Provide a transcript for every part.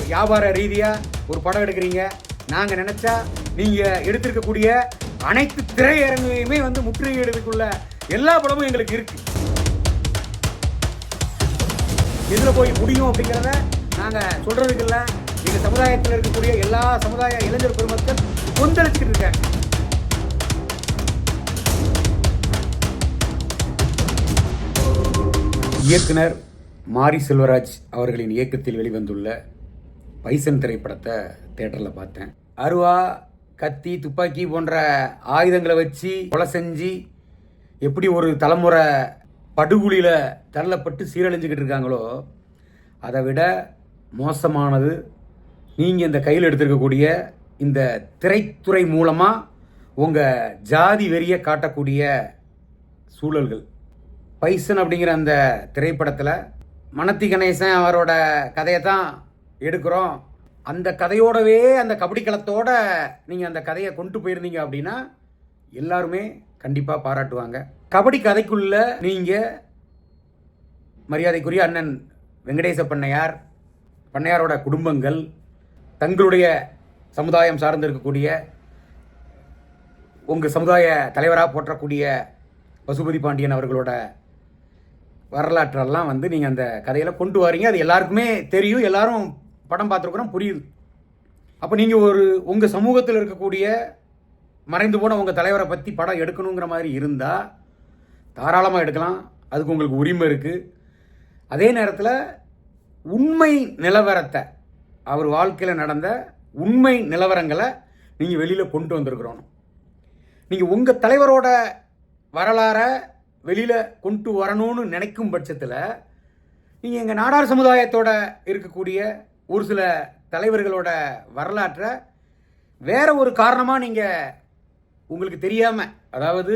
வியாபார ரீதியாக ஒரு படம் எடுக்கிறீங்க, நாங்கள் நினச்சா நீங்கள் எடுத்திருக்கக்கூடிய அனைத்து திரையரங்கையுமே வந்து முற்றுகையிடுறதுக்குள்ள எல்லா படமும் எங்களுக்கு இருக்கு. எதில் போய் முடியும் அப்படிங்கிறத நாங்கள் சொல்கிறதுக்கு இல்லை. எங்கள் சமுதாயத்தில் இருக்கக்கூடிய எல்லா சமுதாய இளைஞர் பெருமக்கள் கொந்தளிச்சுக்கிட்டு இருக்காங்க. இயக்குனர் மாரி செல்வராஜ் அவர்களின் இயக்கத்தில் வெளிவந்துள்ள பைசன் திரைப்படத்தை தியேட்டரில் பார்த்தேன். அருவா, கத்தி, துப்பாக்கி போன்ற ஆயுதங்களை வச்சு கொலை செஞ்சு எப்படி ஒரு தலைமுறை படுகொலியில் தள்ளப்பட்டு சீரழிஞ்சுக்கிட்டு இருக்காங்களோ அதை விட மோசமானது நீங்கள் இந்த கையில் எடுத்துருக்கக்கூடிய இந்த திரைத்துறை மூலமாக உங்கள் ஜாதி வெறியை காட்டக்கூடிய சூழல்கள். பைசன் அப்படிங்கிற அந்த திரைப்படத்தில் மனத்தி கணேசன் அவரோட கதையை தான் எடுக்கிறோம். அந்த கதையோடவே அந்த கபடி களத்தோட நீங்கள் அந்த கதையை கொண்டு போயிருந்தீங்க அப்படின்னா எல்லாருமே கண்டிப்பாக பாராட்டுவாங்க. கபடி கதைக்குள்ள நீங்கள் மரியாதைக்குரிய அண்ணன் வெங்கடேச பண்ணையாரோட குடும்பங்கள், தங்களுடைய சமுதாயம் சார்ந்து இருக்கக்கூடிய உங்கள் சமுதாய தலைவராக போற்றக்கூடிய பசுபதி பாண்டியன் அவர்களோட வரலாற்றெல்லாம் வந்து நீங்கள் அந்த கதையில் கொண்டு வரீங்க. அது எல்லாருக்குமே தெரியும், எல்லாரும் படம் பார்த்துருக்குறோம், புரியுது. அப்போ நீங்கள் உங்கள் சமூகத்தில் இருக்கக்கூடிய மறைந்து போன உங்கள் தலைவரை பற்றி படம் எடுக்கணுங்கிற மாதிரி இருந்தால் தாராளமாக எடுக்கலாம், அதுக்கு உங்களுக்கு உரிமை இருக்குது. அதே நேரத்தில் உண்மை நிலவரத்தை, அவர் வாழ்க்கையில் நடந்த உண்மை நிலவரங்களை நீங்கள் வெளியில் கொண்டு வந்திருக்கிறோம். நீங்கள் உங்கள் தலைவரோட வரலாறை வெளியில் கொண்டு வரணும்னு நினைக்கும் பட்சத்தில் நீங்கள் எங்கள் நாடார் சமுதாயத்தோட இருக்கக்கூடிய ஒரு சில தலைவர்களோட வரலாற்றை வேற ஒரு காரணமாக நீங்கள் உங்களுக்கு தெரியாமல், அதாவது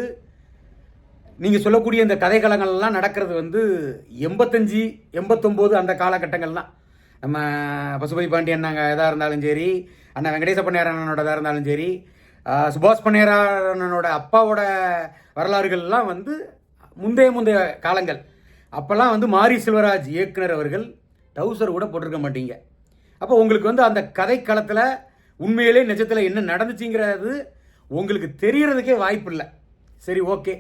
நீங்கள் சொல்லக்கூடிய இந்த கதைக்களங்கள்லாம் நடக்கிறது வந்து 85, 89 அந்த காலகட்டங்கள் தான். நம்ம பசுபதி பாண்டியன் நாங்கள் எதாக இருந்தாலும் சரி, அண்ணன் வெங்கடேச பண்ணையாரனோட எதாக இருந்தாலும் சரி, சுபாஷ் பண்ணையாரனோட அப்பாவோட வரலாறுகள்லாம் வந்து முந்தைய காலங்கள். அப்போல்லாம் வந்து மாரி செல்வராஜ் இயக்குனர் அவர்கள் டவுசர் கூட போட்டிருக்க மாட்டீங்க. அப்போ உங்களுக்கு வந்து அந்த கதைக்களத்தில் உண்மையிலே நிஜத்தில் என்ன நடந்துச்சுங்கிறது உங்களுக்கு தெரியறதுக்கே வாய்ப்பு இல்லை. சரி, ஓகே,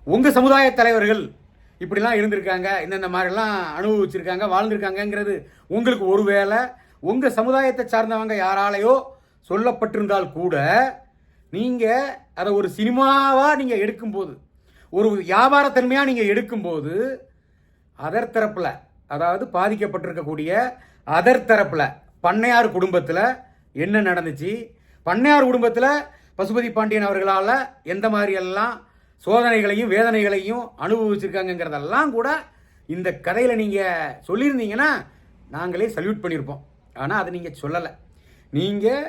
உங்கள் சமுதாய தலைவர்கள் இப்படிலாம் இருந்திருக்காங்க, இந்தந்த மாதிரிலாம் அனுபவிச்சிருக்காங்க, வாழ்ந்திருக்காங்கங்கிறது உங்களுக்கு ஒருவேளை உங்கள் சமுதாயத்தை சார்ந்தவங்க யாராலையோ சொல்லப்பட்டிருந்தால் கூட நீங்கள் அதை ஒரு சினிமாவாக நீங்கள் எடுக்கும்போது, ஒரு வியாபாரத்தன்மையாக நீங்கள் எடுக்கும்போது அதர் தரப்பில், அதாவது பாதிக்கப்பட்டிருக்கக்கூடிய அதர் தரப்பில் பண்ணையார் குடும்பத்தில் என்ன நடந்துச்சு, பண்ணையார் குடும்பத்தில் பசுபதி பாண்டியன் அவர்களால் எந்த மாதிரியெல்லாம் சோதனைகளையும் வேதனைகளையும் அனுபவிச்சிருக்காங்கிறதெல்லாம் கூட இந்த கதையில் நீங்கள் சொல்லியிருந்தீங்கன்னா நாங்களே சல்யூட் பண்ணியிருப்போம். ஆனால் அதை நீங்கள் சொல்லலை. நீங்கள்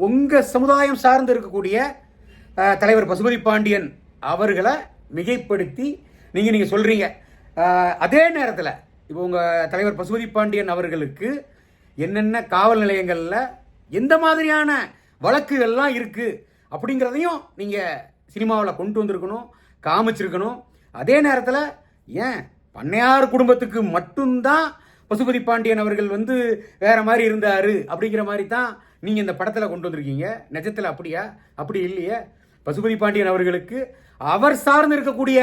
உங்கள் சமுதாயம் சார்ந்து இருக்கக்கூடிய தலைவர் பசுபதி பாண்டியன் அவர்களை மிகைப்படுத்தி நீங்கள் சொல்கிறீங்க. அதே நேரத்தில் இப்போ உங்கள் தலைவர் பசுபதி பாண்டியன் அவர்களுக்கு என்னென்ன காவல் நிலையங்களில் எந்த மாதிரியான வழக்குகள்லாம் இருக்குது அப்படிங்கிறதையும் நீங்கள் சினிமாவில் கொண்டு வந்திருக்கணும், காமிச்சிருக்கணும். அதே நேரத்தில் ஏன் பண்ணையார் குடும்பத்துக்கு மட்டும்தான் பசுபதி பாண்டியன் அவர்கள் வந்து வேற மாதிரி இருந்தார் அப்படிங்கிற மாதிரி தான் நீங்கள் இந்த படத்தில் கொண்டு வந்திருக்கீங்க. நிஜத்தில் அப்படியா? அப்படி இல்லையே. பசுபதி பாண்டியன் அவர்களுக்கு அவர் சார்ந்து இருக்கக்கூடிய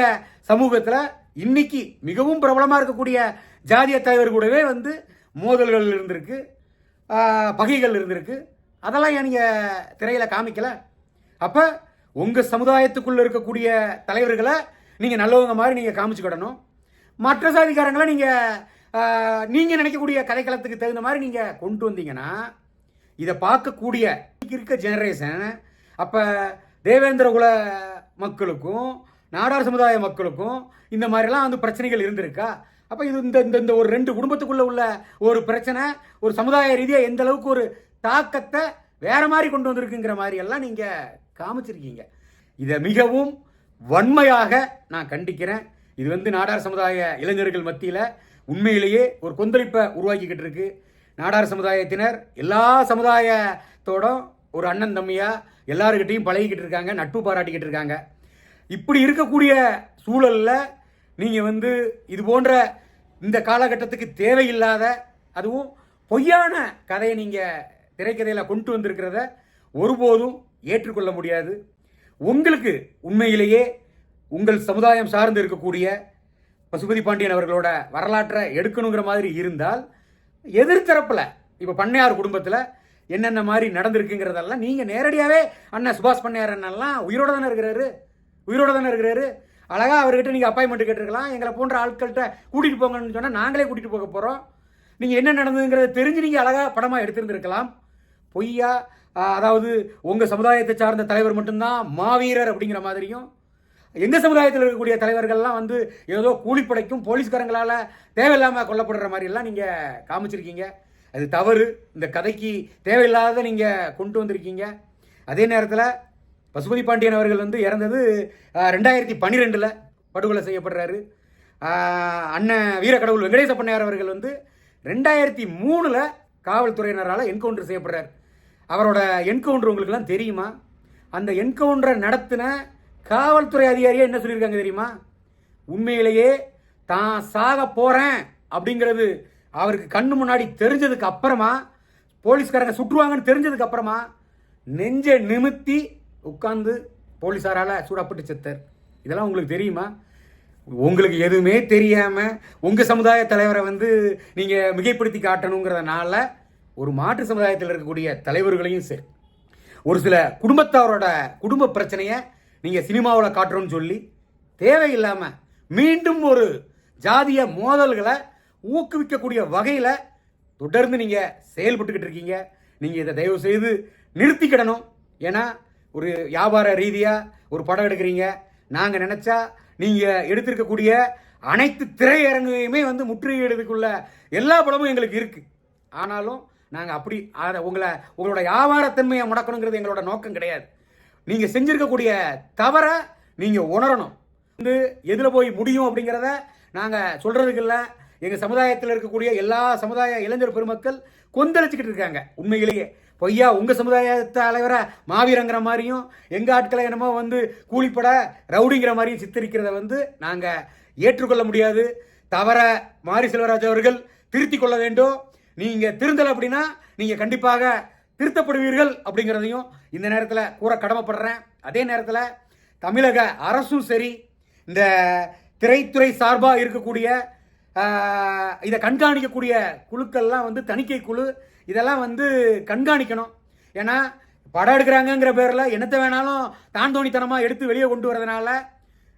சமூகத்தில் இன்னைக்கு மிகவும் பிரபலமாக இருக்கக்கூடிய ஜாதிய தலைவர் கூடவே வந்து மோதல்கள் இருந்திருக்கு, பகைகள் இருந்திருக்கு. அதெல்லாம் ஏன் நீங்கள் திரையில் காமிக்கல? அப்போ உங்கள் சமுதாயத்துக்குள்ளே இருக்கக்கூடிய தலைவர்களை நீங்கள் நல்லவங்க மாதிரி நீங்கள் காமிச்சுக்கிடணும். மற்ற சாதிக்காரங்களை நீங்கள் நினைக்கக்கூடிய கதைக்களத்துக்கு தகுந்த மாதிரி நீங்கள் கொண்டு வந்தீங்கன்னா இதை பார்க்கக்கூடிய இருக்க ஜெனரேஷன், அப்போ தேவேந்திர குல மக்களுக்கும் நாடார் சமுதாய மக்களுக்கும் இந்த மாதிரிலாம் வந்து பிரச்சனைகள் இருந்திருக்கா? அப்போ இது இந்த ஒரு 2 குடும்பத்துக்குள்ளே உள்ள ஒரு பிரச்சனை ஒரு சமுதாய ரீதியாக எந்த அளவுக்கு ஒரு தாக்கத்தை வேற மாதிரி கொண்டு வந்திருக்குங்கிற மாதிரி எல்லாம் நீங்கள் காமிச்சிருக்கீங்க. இதை மிகவும் வன்மையாக நான் கண்டிக்கிறேன். இது வந்து நாடார் சமுதாய இளைஞர்கள் மத்தியில் உண்மையிலேயே ஒரு கொந்தளிப்பை உருவாக்கிக்கிட்டு இருக்கு. நாடார் சமுதாயத்தினர் எல்லா சமுதாயத்தோட ஒரு அண்ணன் தம்பியாக எல்லாருக்கிட்டையும் பழகிக்கிட்டு இருக்காங்க, நட்பு பாராட்டிக்கிட்டு இருக்காங்க. இப்படி இருக்கக்கூடிய சூழலில் நீங்கள் வந்து இது போன்ற இந்த காலகட்டத்துக்கு தேவையில்லாத, அதுவும் பொய்யான கதையை நீங்கள் திரைக்கதையில் கொண்டு வந்திருக்கிறத ஒருபோதும் ஏற்றுக்கொள்ள முடியாது. உங்களுக்கு உண்மையிலேயே உங்கள் சமுதாயம் சார்ந்து இருக்கக்கூடிய பசுபதி பாண்டியன் அவர்களோட வரலாற்றை எடுக்கணுங்கிற மாதிரி இருந்தால் எதிர்த்தரப்பில் இப்போ பண்ணையார் குடும்பத்தில் என்னென்ன மாதிரி நடந்திருக்குங்கிறதெல்லாம் நீங்கள் நேரடியாகவே அண்ணன் சுபாஷ் பண்ணையார் அண்ணெல்லாம் உயிரோட தானே இருக்கிறாரு. அழகாக அவர்கிட்ட நீங்கள் அப்பாயின்மெண்ட் கேட்டிருக்கலாம். எங்களை போன்ற ஆட்கள்கிட்ட கூட்டிகிட்டு போங்கன்னு சொன்னால் நாங்களே கூட்டிகிட்டு போக போகிறோம். நீங்கள் என்ன நடந்ததுங்கிறத தெரிஞ்சு நீங்கள் அழகாக படமாக எடுத்திருந்திருக்கலாம். பொய்யா, அதாவது உங்கள் சமுதாயத்தை சார்ந்த தலைவர் மட்டும்தான் மாவீரர் அப்படிங்கிற மாதிரியும், எங்கள் சமுதாயத்தில் இருக்கக்கூடிய தலைவர்கள்லாம் வந்து ஏதோ கூலிப்படைக்கும் போலீஸ்காரங்களால் தேவையில்லாமல் கொல்லப்படுற மாதிரிலாம் நீங்கள் காமிச்சிருக்கீங்க. அது தவறு. இந்த கதைக்கு தேவையில்லாத நீங்கள் கொண்டு வந்திருக்கீங்க. அதே நேரத்தில் பசுபதி பாண்டியன் அவர்கள் வந்து இறந்தது 2012 படுகொலை செய்யப்படுறாரு. அண்ணன் வீரக்கடவுள் வெங்கடேச பண்ணையார் அவர்கள் வந்து 2003 காவல்துறையினரால் என்கவுண்டர் செய்யப்படுறார். அவரோட என்கவுண்டர் உங்களுக்குலாம் தெரியுமா? அந்த என்கவுண்டரை நடத்தின காவல்துறை அதிகாரியே என்ன சொல்லியிருக்காங்க தெரியுமா? உண்மையிலேயே தான் சாக போகிறேன் அப்படிங்கிறது அவருக்கு கண்ணு முன்னாடி தெரிஞ்சதுக்கு அப்புறமா, போலீஸ்காரங்க சுற்றுவாங்கன்னு தெரிஞ்சதுக்கு அப்புறமா நெஞ்சை நிமித்தி உட்கார்ந்து போலீஸாரால் சூடப்பட்டு செத்தார். இதெல்லாம் உங்களுக்கு தெரியுமா? உங்களுக்கு எதுவுமே தெரியாமல் உங்கள் சமுதாய தலைவரை வந்து நீங்கள் மிகைப்படுத்தி காட்டணுங்கிறதுனால ஒரு மாற்று சமுதாயத்தில் இருக்கக்கூடிய தலைவர்களையும் சரி, ஒரு சில குடும்பத்தாரோட குடும்ப பிரச்சனையை நீங்கள் சினிமாவில் காட்டுறோன்னு சொல்லி தேவையில்லாமல் மீண்டும் ஒரு ஜாதிய மோதல்களை ஊக்குவிக்கக்கூடிய வகையில் தொடர்ந்து நீங்கள் செயல்பட்டுக்கிட்டு இருக்கீங்க. நீங்கள் இதை தயவு செய்து நிறுத்திக்கிடணும். ஏன்னா ஒரு வியாபார ரீதியாக ஒரு படம் எடுக்கிறீங்க. நாங்கள் நினச்சா நீங்கள் எடுத்திருக்கக்கூடிய அனைத்து திரையரங்கையுமே வந்து முற்றுகையிடுறதுக்குள்ள எல்லா படமும் எங்களுக்கு இருக்குது. ஆனாலும் நாங்கள் அப்படி அதை உங்களோட வியாபாரத்தன்மையை முடக்கணுங்கிறது எங்களோட நோக்கம் கிடையாது. நீங்கள் செஞ்சுருக்கக்கூடிய தவறை நீங்கள் உணரணும். வந்து எதில் போய் முடியும் அப்படிங்கிறத நாங்கள் சொல்கிறதுக்கு இல்லை. எங்கள் சமுதாயத்தில் இருக்கக்கூடிய எல்லா சமுதாய இளைஞர் பெருமக்கள் கொந்தளிச்சுக்கிட்டு இருக்காங்க. உண்மையிலேயே பொய்யா உங்கள் சமுதாய தலைவரை மாவீரங்கிற மாதிரியும் எங்கள் ஆட்களை என்னமோ வந்து கூலிப்பட ரவுடிங்கிற மாதிரியும் சித்தரிக்கிறத வந்து நாங்கள் ஏற்றுக்கொள்ள முடியாது. தவற மாரி செல்வராஜ் அவர்கள் திருத்தி கொள்ள வேண்டும். நீங்கள் திருந்தலை அப்படின்னா நீங்கள் கண்டிப்பாக திருத்தப்படுவீர்கள் அப்படிங்கிறதையும் இந்த நேரத்தில் கூற கடமைப்படுறேன். அதே நேரத்தில் தமிழக அரசும் சரி, இந்த திரைத்துறை சார்பாக இருக்கக்கூடிய இதை கண்காணிக்கக்கூடிய குழுக்கள்லாம் வந்து தணிக்கை குழு இதெல்லாம் வந்து கண்காணிக்கணும். ஏன்னா படம் எடுக்கிறாங்கங்கிற பேரில் என்னத்தை வேணாலும் தாந்தோணித்தனமாக எடுத்து வெளியே கொண்டு வரதுனால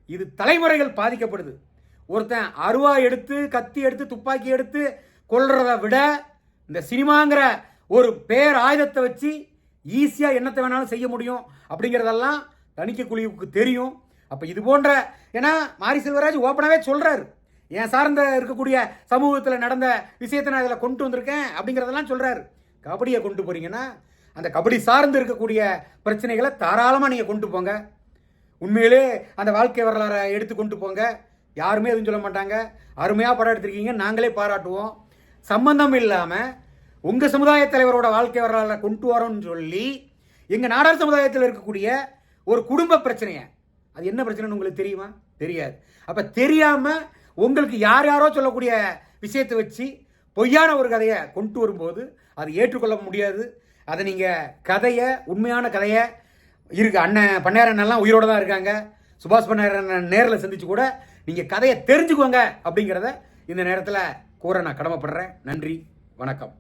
இது தலைமுறைகள் பாதிக்கப்படுது. ஒருத்தன் அருவா எடுத்து கத்தி எடுத்து துப்பாக்கி எடுத்து கொல்றதை விட இந்த சினிமாங்கிற ஒரு பேர் ஆயுதத்தை வச்சு ஈஸியாக என்னத்தை வேணாலும் செய்ய முடியும் அப்படிங்கிறதெல்லாம் தணிக்கை குழுவுக்கு தெரியும். அப்போ இது போன்ற, ஏன்னா மாரி செல்வராஜ் ஓப்பனாகவே சொல்கிறாரு, என் சார்ந்த இருக்கக்கூடிய சமூகத்தில் நடந்த விஷயத்தை நான் இதில் கொண்டு வந்திருக்கேன் அப்படிங்கிறதெல்லாம் சொல்கிறாரு. கபடியை கொண்டு போகிறீங்கன்னா அந்த கபடி சார்ந்து இருக்கக்கூடிய பிரச்சனைகளை தாராளமாக நீங்கள் கொண்டு போங்க. உண்மையிலே அந்த வாழ்க்கை வரலாறை எடுத்து கொண்டு போங்க. யாருமே எதுவும் சொல்ல மாட்டாங்க. அருமையாக படம் எடுத்திருக்கீங்க, நாங்களே பாராட்டுவோம். சம்பந்தம் இல்லாமல் உங்கள் சமுதாய தலைவரோட வாழ்க்கை வரலாறை கொண்டு வரோன்னு சொல்லி எங்கள் நாடார் சமுதாயத்தில் இருக்கக்கூடிய ஒரு குடும்ப பிரச்சனையை, அது என்ன பிரச்சனைன்னு உங்களுக்கு தெரியுமா? தெரியாது. அப்போ தெரியாமல் உங்களுக்கு யாரோ சொல்லக்கூடிய விஷயத்தை வச்சு பொய்யான ஒரு கதையை கொண்டு வரும்போது அது ஏற்றுக்கொள்ள முடியாது. அதை நீங்கள் கதையை, உண்மையான கதையை இருக்கு. அண்ணன் பண்ணையார் அண்ணெல்லாம் உயிரோடு தான் இருக்காங்க. சுபாஷ் பண்ணையார் அண்ணன் நேரில் சந்திச்சு கூட நீங்கள் கதையை தெரிஞ்சுக்கோங்க அப்படிங்கிறத இந்த நேரத்தில் கூற நான் கடமைப்படுறேன். நன்றி, வணக்கம்.